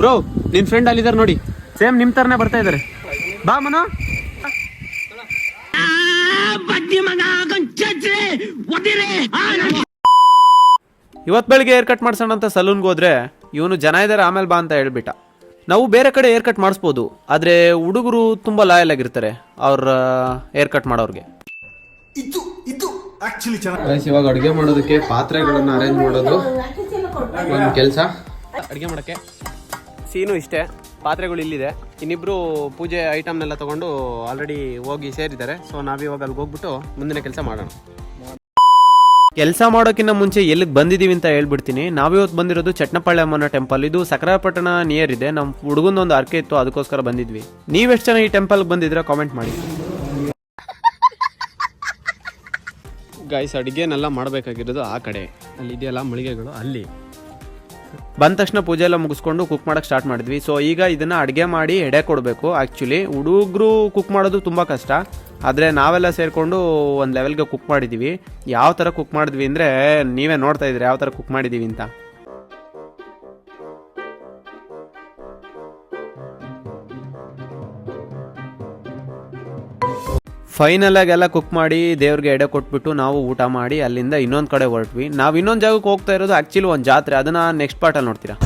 Bro ನಿನ್ friend ಅಲ್ಲಿದ್ದಾರೆ ನೋಡಿ, same ನಿಮ್ ತರನೇ ಬರ್ತಾ ಇದಾರೆ. ಬಾ ಮನು. ಇವತ್ತು ಬೆಳಿಗ್ಗೆ ಏರ್ ಕಟ್ ಮಾಡ್ಸೋಣ ಅಂತ ಸಲೂನ್ಗೆ ಹೋದ್ರೆ ಇವನು ಜನ ಇದ್ದಾರೆ ಆಮೇಲೆ ಬಾ ಅಂತ ಹೇಳ್ಬಿಟ್ಟ. ನಾವು ಬೇರೆ ಕಡೆ ಏರ್ ಕಟ್ ಮಾಡಿಸ್ಬೋದು, ಆದ್ರೆ ಹುಡುಗರು ತುಂಬಾ ಲಾಯಲ್ ಆಗಿರ್ತಾರೆ ಅವ್ರ ಏರ್ ಕಟ್ ಮಾಡೋರ್ಗೆ. ಇವಾಗ ಅಡುಗೆ ಮಾಡೋದಕ್ಕೆ ಪಾತ್ರೆಗಳನ್ನ ಅರೇಂಜ್ ಮಾಡೋದು ಒಂದು ಕೆಲಸ. ಅಡುಗೆ ಮಾಡೋಕ್ಕೆ ಸೀನು ಇಷ್ಟೇ, ಪಾತ್ರೆಗಳು ಇಲ್ಲಿದೆ. ಇನ್ನಿಬ್ರು ಪೂಜೆ ಐಟಮ್ನೆಲ್ಲ ತಗೊಂಡು ಆಲ್ರೆಡಿ ಹೋಗಿ ಸೇರಿದ್ದಾರೆ. ಸೊ ನಾವಿವಾಗ ಅಲ್ಲಿಗೆ ಹೋಗ್ಬಿಟ್ಟು ಮುಂದಿನ ಕೆಲಸ ಮಾಡೋಣ. ಕೆಲಸ ಮಾಡೋಕ್ಕಿಂತ ಮುಂಚೆ ಎಲ್ಲಿಗೆ ಬಂದಿದ್ದೀವಿ ಅಂತ ಹೇಳ್ಬಿಡ್ತೀನಿ. ನಾವಿವತ್ತು ಬಂದಿರೋದು ಚಟ್ನಪಾಳ್ಯಮ್ಮನ ಟೆಂಪಲ್. ಇದು ಸಕರಾಪಟ್ಟಣ ನಿಯರ್ ಇದೆ. ನಮ್ಮ ಹುಡುಗಂದೊಂದು ಅರ್ಕೆ ಇತ್ತು, ಅದಕ್ಕೋಸ್ಕರ ಬಂದಿದ್ವಿ. ನೀವೆಷ್ಟು ಜನ ಈ ಟೆಂಪಲ್ಗೆ ಬಂದಿದ್ರೆ ಕಾಮೆಂಟ್ ಮಾಡಿ. ಗೈಸ್ ಅಡುಗೆನೆಲ್ಲ ಮಾಡಬೇಕಾಗಿರೋದು ಆ ಕಡೆ, ಅಲ್ಲಿ ಇದೆಯಲ್ಲ ಮಳಿಗೆಗಳು, ಅಲ್ಲಿ ಬಂದ ತಕ್ಷಣ ಪೂಜೆ ಎಲ್ಲ ಮುಗಿಸ್ಕೊಂಡು ಕುಕ್ ಮಾಡೋಕ್ಕೆ ಸ್ಟಾರ್ಟ್ ಮಾಡಿದ್ವಿ. ಸೊ ಈಗ ಇದನ್ನು ಅಡುಗೆ ಮಾಡಿ ಎಡೆ ಕೊಡಬೇಕು. ಆ್ಯಕ್ಚುಲಿ ಹುಡುಗರು ಕುಕ್ ಮಾಡೋದು ತುಂಬ ಕಷ್ಟ, ಆದರೆ ನಾವೆಲ್ಲ ಸೇರಿಕೊಂಡು ಒಂದು ಲೆವೆಲ್ಗೆ ಕುಕ್ ಮಾಡಿದ್ದೀವಿ. ಯಾವ ಥರ ಕುಕ್ ಮಾಡಿದ್ವಿ ಅಂದರೆ ನೀವೇ ನೋಡ್ತಾ ಇದ್ದೀರಿ ಯಾವ ಥರ ಕುಕ್ ಮಾಡಿದ್ದೀವಿ ಅಂತ. ಫೈನಲ್ ಆಗಿ ಎಲ್ಲ ಕುಕ್ ಮಾಡಿ ದೇವ್ರಿಗೆ ಎಡೆ ಕೊಟ್ಬಿಟ್ಟು ನಾವು ಊಟ ಮಾಡಿ ಅಲ್ಲಿಂದ ಇನ್ನೊಂದು ಕಡೆ ಹೊರಟ್ವಿ. ನಾವು ಇನ್ನೊಂದು ಜಾಗಕ್ಕೆ ಹೋಗ್ತಾ ಇರೋದು ಆ್ಯಕ್ಚುಲಿ ಒಂದು ಜಾತ್ರೆ, ಅದನ್ನು ನೆಕ್ಸ್ಟ್ ಪಾರ್ಟಲ್ಲಿ ನೋಡ್ತೀರಾ.